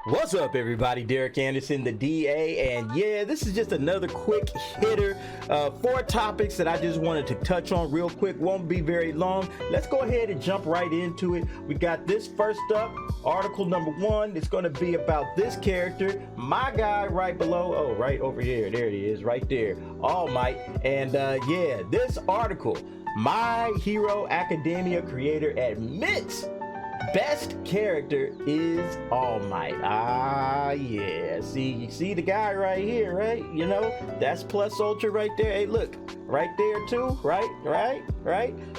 What's up, everybody? Derek Anderson, the DA, and yeah, this is just another quick hitter. 4 topics that I just wanted to touch on real quick. Won't be very long. Let's go ahead and jump right into it. We got this first up, article number 1. It's going to be about this character, my guy right below. Oh, right over here. There it is, right there. All Might. And yeah, this article, My Hero Academia creator admits best character is All Might. Yeah. You see the guy right here, right? You know, that's Plus Ultra right there. Hey, look, right there too, right?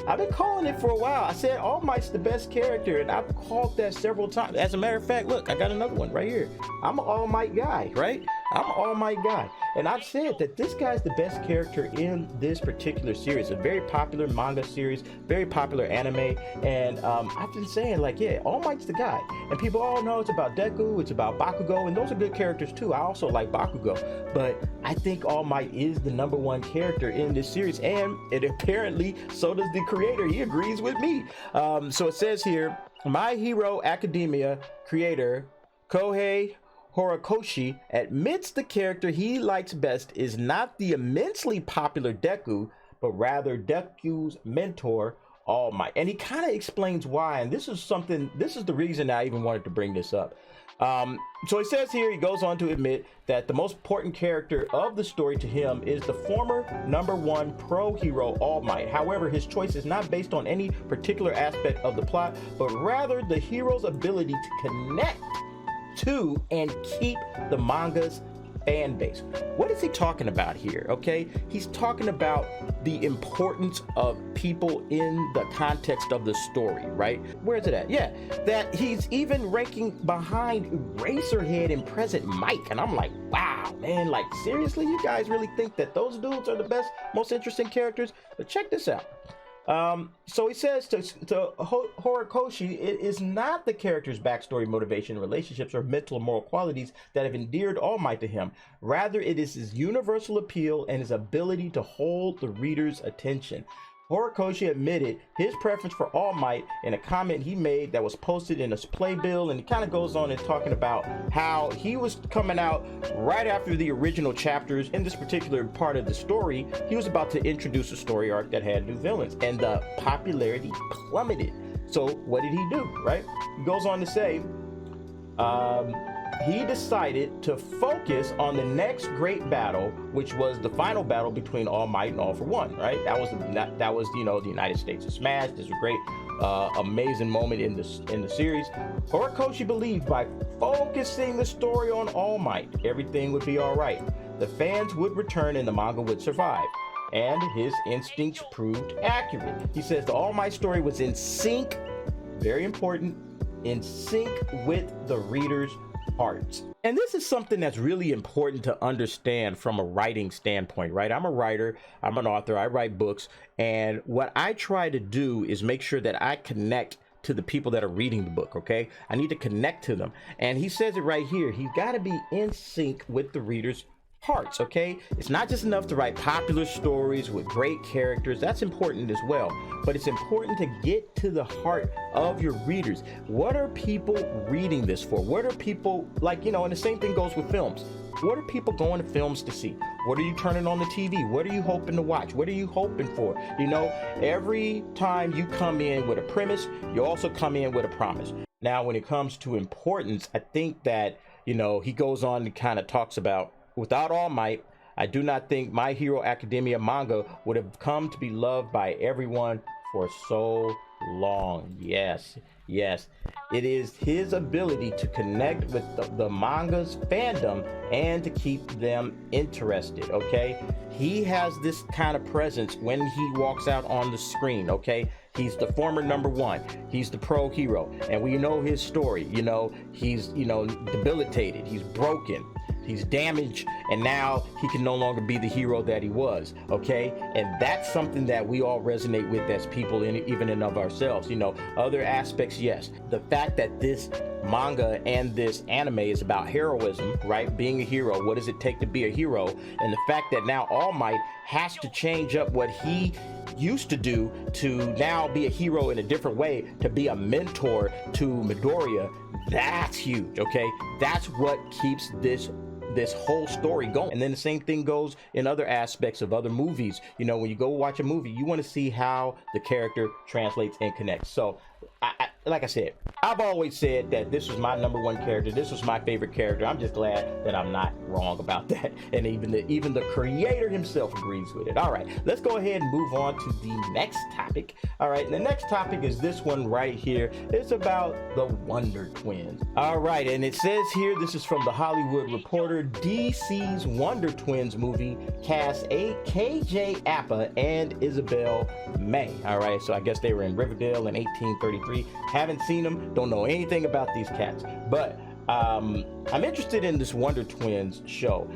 I've been calling it for a while. I said All Might's the best character, and I've called that several times. As a matter of fact, look, I got another one right here. I'm an All Might guy, right? I'm an All Might guy. And I've said that this guy's the best character in this particular series. A very popular manga series, very popular anime. And I've been saying, like, yeah, All Might's the guy. And people all know it's about Deku, it's about Bakugo, and those are good characters too. I also like Bakugo. But I think All Might is the #1 character in this series. And it apparently, so does the creator. He agrees with me. So it says here, My Hero Academia creator, Kohei Horikoshi admits the character he likes best is not the immensely popular Deku, but rather Deku's mentor, All Might. And he kind of explains why, and this is the reason I even wanted to bring this up. So he says here, he goes on to admit that the most important character of the story to him is the former #1 pro hero All Might. However, his choice is not based on any particular aspect of the plot, but rather the hero's ability to connect to and keep the manga's fan base. What is he talking about here? Okay, he's talking about the importance of people in the context of the story, right? Where is it at? Yeah, that he's even ranking behind Eraserhead and Present Mike, and I'm like, wow, man, like seriously, you guys really think that those dudes are the best, most interesting characters? But check this out. So he says to Horikoshi, it is not the character's backstory, motivation, relationships, or mental and moral qualities that have endeared All Might to him. Rather, it is his universal appeal and his ability to hold the reader's attention. Horikoshi admitted his preference for All Might in a comment he made that was posted in a playbill, and he kind of goes on and talking about how he was coming out right after the original chapters in this particular part of the story. He was about to introduce a story arc that had new villains, and the popularity plummeted. So what did he do, right? He goes on to say, he decided to focus on the next great battle, which was the final battle between All Might and All for One, right? That was you know, the United States of Smash. This was a great, amazing moment in the series. Horikoshi believed by focusing the story on All Might, everything would be all right. The fans would return and the manga would survive. And his instincts proved accurate. He says the All Might story was in sync, very important, in sync with the reader's hearts. And this is something that's really important to understand from a writing standpoint, right? I'm a writer, I'm an author, I write books, and what I try to do is make sure that I connect to the people that are reading the book, okay? I need to connect to them. And he says it right here, he's got to be in sync with the reader's hearts, okay? It's not just enough to write popular stories with great characters. That's important as well, but it's important to get to the heart of your readers. What are people reading this for? What are people, like, you know, and the same thing goes with films. What are people going to films to see? What are you turning on the TV? What are you hoping to watch? What are you hoping for? You know, every time you come in with a premise, you also come in with a promise. Now, when it comes to importance, I think that, you know, he goes on and kind of talks about, without All Might, I do not think My Hero Academia manga would have come to be loved by everyone for so long. Yes, it is his ability to connect with the manga's fandom and to keep them interested, okay? He has this kind of presence when he walks out on the screen, okay? He's the former #1. He's the pro hero, and we know his story. You know, he's, you know, debilitated, he's broken, he's damaged, and now he can no longer be the hero that he was, okay? And that's something that we all resonate with as people, even in of ourselves. You know, other aspects, yes. The fact that this manga and this anime is about heroism, right? Being a hero, what does it take to be a hero? And the fact that now All Might has to change up what he used to do to now be a hero in a different way, to be a mentor to Midoriya. That's huge. Okay, that's what keeps this whole story going. And then the same thing goes in other aspects of other movies. You know, when you go watch a movie, you want to see how the character translates and connects. So like I said, I've always said that this was my #1 character. This was my favorite character. I'm just glad that I'm not wrong about that. And even the creator himself agrees with it. All right, let's go ahead and move on to the next topic. All right, and the next topic is this one right here. It's about the Wonder Twins. All right, and it says here, this is from the Hollywood Reporter, DC's Wonder Twins movie cast KJ Apa and Isabel May. All right, so I guess they were in Riverdale in 1833. Haven't seen them, don't know anything about these cats, but I'm interested in this Wonder Twins show.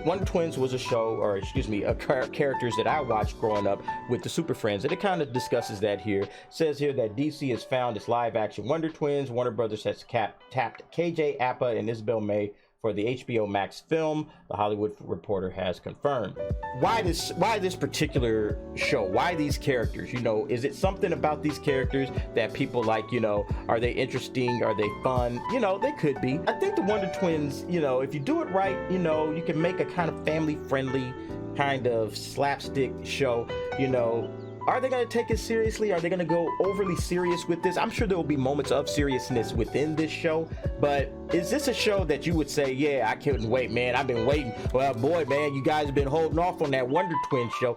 Wonder Twins was a show, or excuse me, characters that I watched growing up with the Super Friends, and it kind of discusses that here. It says here that DC has found its live-action Wonder Twins. Warner Brothers has tapped KJ Apa and Isabel May for the HBO Max film, the Hollywood Reporter has confirmed. Why this particular show? Why these characters? You know, is it something about these characters that people like? You know, are they interesting? Are they fun? You know, they could be. I think the Wonder Twins, you know, if you do it right, you know, you can make a kind of family-friendly kind of slapstick show, you know. Are they going to take it seriously? Are they going to go overly serious with this? I'm sure there will be moments of seriousness within this show, but is this a show that you would say, yeah, I couldn't wait, man, I've been waiting. Well, boy, man, you guys have been holding off on that Wonder Twins show.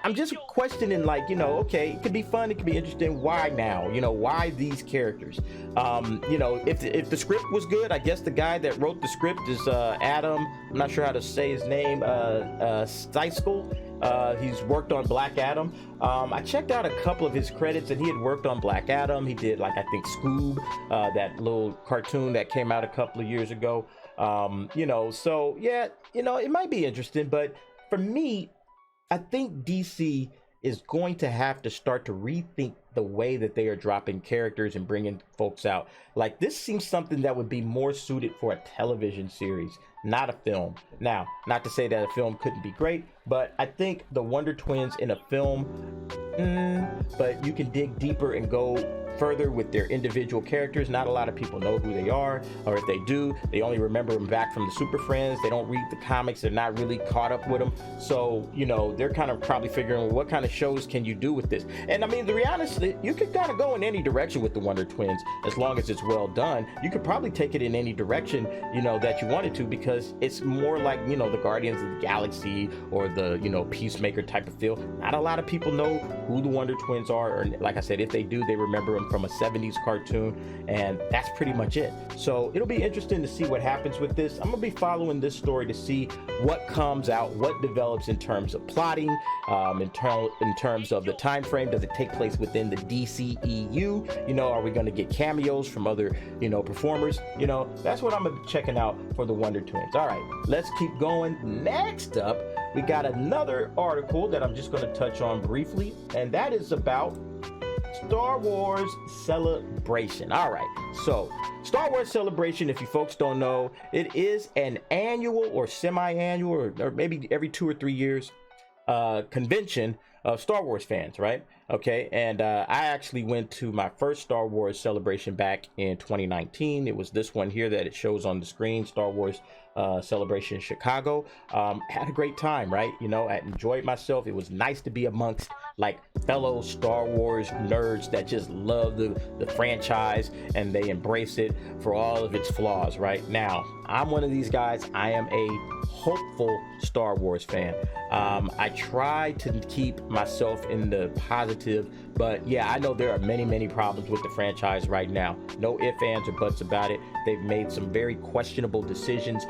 I'm just questioning, like, you know, okay, it could be fun, it could be interesting. Why now? You know, why these characters? You know, if the script was good, I guess the guy that wrote the script is Adam, I'm not sure how to say his name, Stiesel. He's worked on Black Adam. I checked out a couple of his credits, and he had worked on Black Adam. He did, like, I think Scoob, that little cartoon that came out a couple of years ago. You know, so yeah, you know, it might be interesting, but for me, I think DC is going to have to start to rethink the way that they are dropping characters and bringing folks out. Like, this seems something that would be more suited for a television series, not a film. Now, not to say that a film couldn't be great, but I think the Wonder Twins in a film, but you can dig deeper and go further with their individual characters. Not a lot of people know who they are, or if they do, they only remember them back from the Super Friends. They don't read the comics. They're not really caught up with them. So, you know, they're kind of probably figuring, well, what kind of shows can you do with this? And I mean, the reality, you could kind of go in any direction with the Wonder Twins as long as it's well done. You could probably take it in any direction, you know, that you wanted to, because it's more like, you know, the Guardians of the Galaxy or the, you know, Peacemaker type of feel. Not a lot of people know who the Wonder Twins are, or like I said, if they do, they remember them from a 70s cartoon, and that's pretty much it. So it'll be interesting to see what happens with this. I'm gonna be following this story to see what comes out, what develops in terms of plotting, in terms of the time frame. Does it take place within the DCEU? You know, are we going to get cameos from other, you know, performers? You know, that's what I'm gonna be checking out for the Wonder Twins. All right, let's keep going. Next up, we got another article that I'm just going to touch on briefly, and that is about Star Wars Celebration. All right, so Star Wars Celebration, if you folks don't know, it is an annual or semi-annual, or maybe every 2 or 3 years convention of Star Wars fans, right? Okay, and I actually went to my first Star Wars Celebration back in 2019. It was this one here that it shows on the screen, Star Wars Celebration in Chicago. Had a great time, right? You know, I enjoyed myself. It was nice to be amongst like fellow Star Wars nerds that just love the franchise, and they embrace it for all of its flaws. Right now, I'm one of these guys. I am a hopeful Star Wars fan. I try to keep myself in the positive, but yeah, I know there are many problems with the franchise right now. No ifs, ands, or buts about it. They've made some very questionable decisions.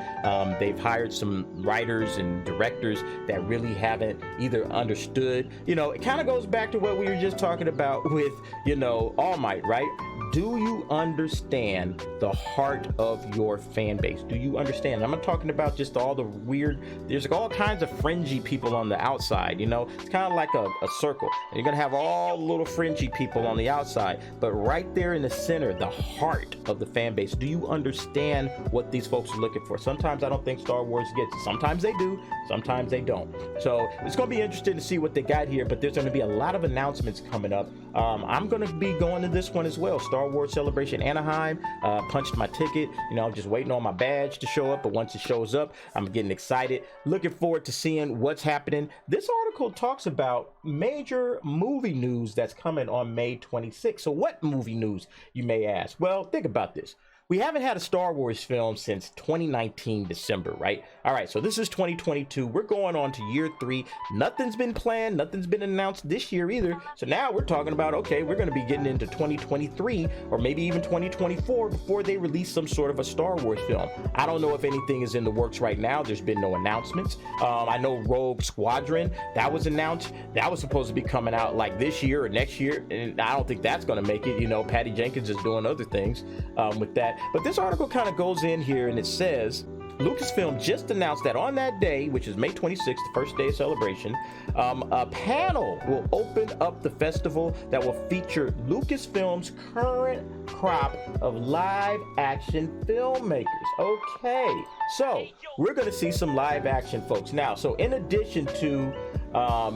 They've hired some writers and directors that really haven't either understood, you know, it kind of goes back to what we were just talking about with, you know, All Might, right? Do you understand the heart of your fan base? Do you understand? I'm not talking about just all the weird, there's all kinds of fringy people on the outside, you know? It's kind of like a circle. And you're going to have all the little little fringy people on the outside, but right there in the center, the heart of the fan base. Do you understand what these folks are looking for? Sometimes I don't think Star Wars gets it. Sometimes they do, sometimes they don't. So it's going to be interesting to see what they got here, but there's going to be a lot of announcements coming up. I'm going to be going to this one as well. Star Wars Celebration Anaheim. Punched my ticket. You know, I'm just waiting on my badge to show up, but once it shows up, I'm getting excited. Looking forward to seeing what's happening. This article talks about major movie news that's coming on May 26th. So what movie news, you may ask? Well, think about this. We haven't had a Star Wars film since 2019 December, right? All right, so this is 2022. We're going on to year 3. Nothing's been planned. Nothing's been announced this year either. So now we're talking about, okay, we're going to be getting into 2023 or maybe even 2024 before they release some sort of a Star Wars film. I don't know if anything is in the works right now. There's been no announcements. I know Rogue Squadron, that was announced. That was supposed to be coming out like this year or next year. And I don't think that's going to make it. You know, Patty Jenkins is doing other things with that. But this article kind of goes in here and it says Lucasfilm just announced that on that day, which is May 26th, the first day of celebration, a panel will open up the festival that will feature Lucasfilm's current crop of live action filmmakers. Okay, so we're going to see some live action folks now. So in addition to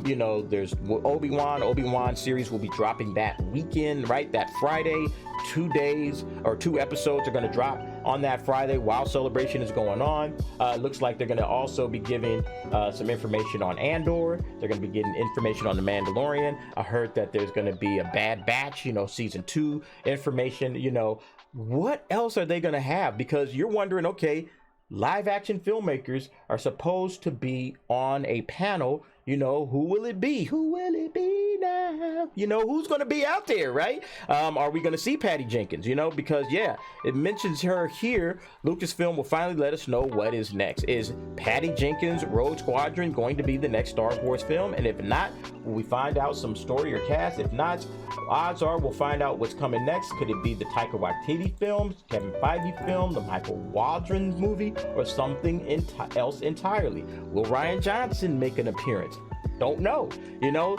you know, there's Obi-Wan series will be dropping that weekend, right? That Friday. 2 days or 2 episodes are going to drop on that Friday while celebration is going on. Looks like they're going to also be giving some information on Andor. They're going to be getting information on The Mandalorian. I heard that there's going to be a Bad Batch, you know, season 2 information. You know, what else are they going to have? Because you're wondering, okay, live action filmmakers are supposed to be on a panel. You know, who will it be? Who will it be now? You know, who's going to be out there, right? Are we going to see Patty Jenkins? You know, because, yeah, it mentions her here. Lucasfilm will finally let us know what is next. Is Patty Jenkins' Rogue Squadron going to be the next Star Wars film? And if not, will we find out some story or cast? If not, odds are we'll find out what's coming next. Could it be the Taika Waititi film, Kevin Feige film, the Michael Waldron movie, or something else entirely? Will Rian Johnson make an appearance? Don't know. You know,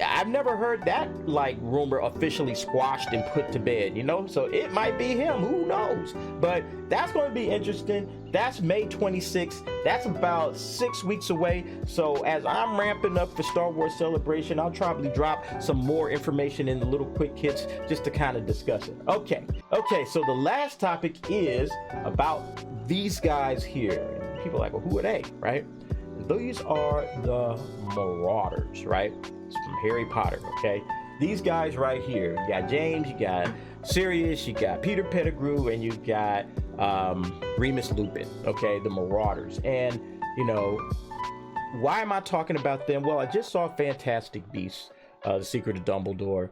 I've never heard that like rumor officially squashed and put to bed, you know, so it might be him, who knows. But that's going to be interesting. That's May 26th. That's about 6 weeks away. So as I'm ramping up for Star Wars Celebration, I'll probably drop some more information in the little quick hits just to kind of discuss it. Okay, so the last topic is about these guys here. People are like, well, who are they, right? These are the Marauders, right? It's from Harry Potter, okay? These guys right here, you got James, you got Sirius, you got Peter Pettigrew, and you got Remus Lupin, okay? The Marauders. And, you know, why am I talking about them? Well, I just saw Fantastic Beasts, The Secret of Dumbledore.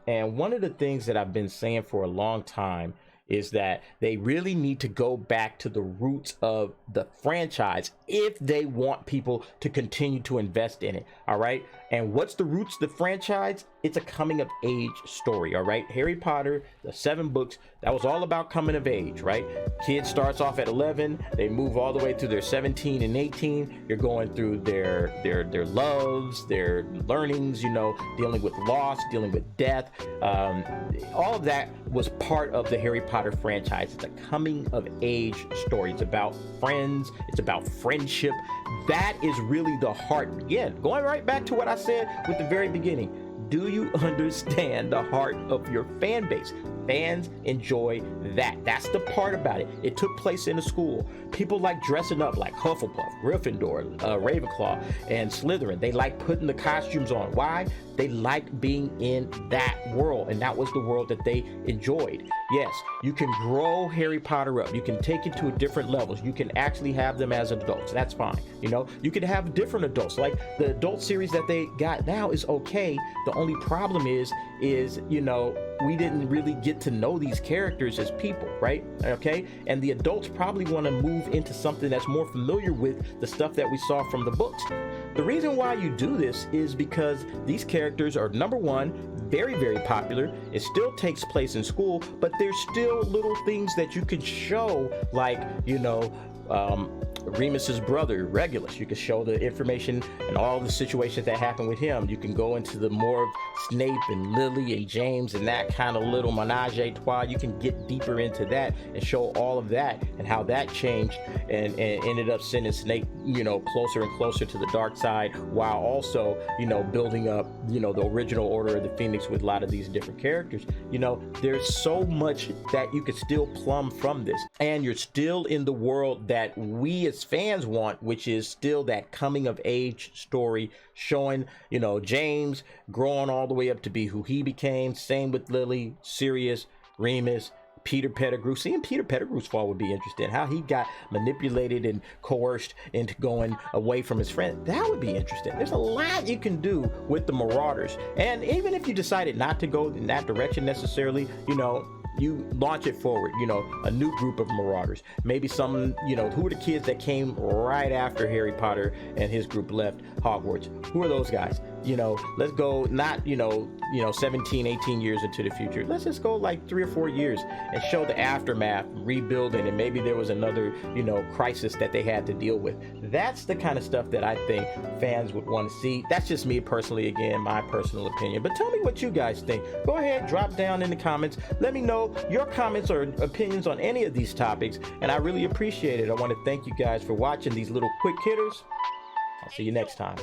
And one of the things that I've been saying for a long time is that they really need to go back to the roots of the franchise if they want people to continue to invest in it. All right. And what's the roots of the franchise? It's a coming of age story. All right. Harry Potter, the 7 books, that was all about coming of age, right? Kid starts off at 11. They move all the way to their 17 and 18. You're going through their loves, their learnings, you know, dealing with loss, dealing with death. All of that was part of the Harry Potter franchise. It's a coming of age story. It's about friends. It's about friendship. That is really the heart. Again, going right back to what I said with the very beginning. Do you understand the heart of your fan base? Fans enjoy that. That's the part about it. It took place in a school. People like dressing up like Hufflepuff, Gryffindor, Ravenclaw, and Slytherin. They like putting the costumes on. Why? They like being in that world, and that was the world that they enjoyed. Yes, you can grow Harry Potter up. You can take it to different levels. You can actually have them as adults. That's fine. You know, you can have different adults. Like the adult series that they got now is okay. The only problem is, you know, we didn't really get to know these characters as people, right? Okay. And the adults probably want to move into something that's more familiar with the stuff that we saw from the books. The reason why you do this is because these characters are, number one, very, very popular. It still takes place in school, but there's still little things that you can show, like, you know, Remus's brother Regulus. You can show the information and all the situations that happened with him. You can go into the more of Snape and Lily and James and that kind of little menage a trois. You can get deeper into that and show all of that and how that changed and ended up sending Snape, you know, closer and closer to the dark side, while also, you know, building up, you know, the original Order of the Phoenix with a lot of these different characters. You know, there's so much that you could still plumb from this, and you're still in the world that we as fans want, which is still that coming of age story, showing, you know, James growing all the way up to be who he became. Same with Lily, Sirius, Remus, Peter Pettigrew. Seeing Peter Pettigrew's fall would be interesting. How he got manipulated and coerced into going away from his friend. That would be interesting. There's a lot you can do with the Marauders. And even if you decided not to go in that direction necessarily, you know, you launch it forward, you know, a new group of Marauders. Maybe some, you know, who are the kids that came right after Harry Potter and his group left Hogwarts? Who are those guys? You know, let's go not, you know, 17, 18 years into the future. Let's just go like 3 or 4 years and show the aftermath, rebuilding, and maybe there was another, you know, crisis that they had to deal with. That's the kind of stuff that I think fans would want to see. That's just me personally, again, my personal opinion. But tell me what you guys think. Go ahead, drop down in the comments. Let me know your comments or opinions on any of these topics, and I really appreciate it. I want to thank you guys for watching these little quick hitters. I'll see you next time.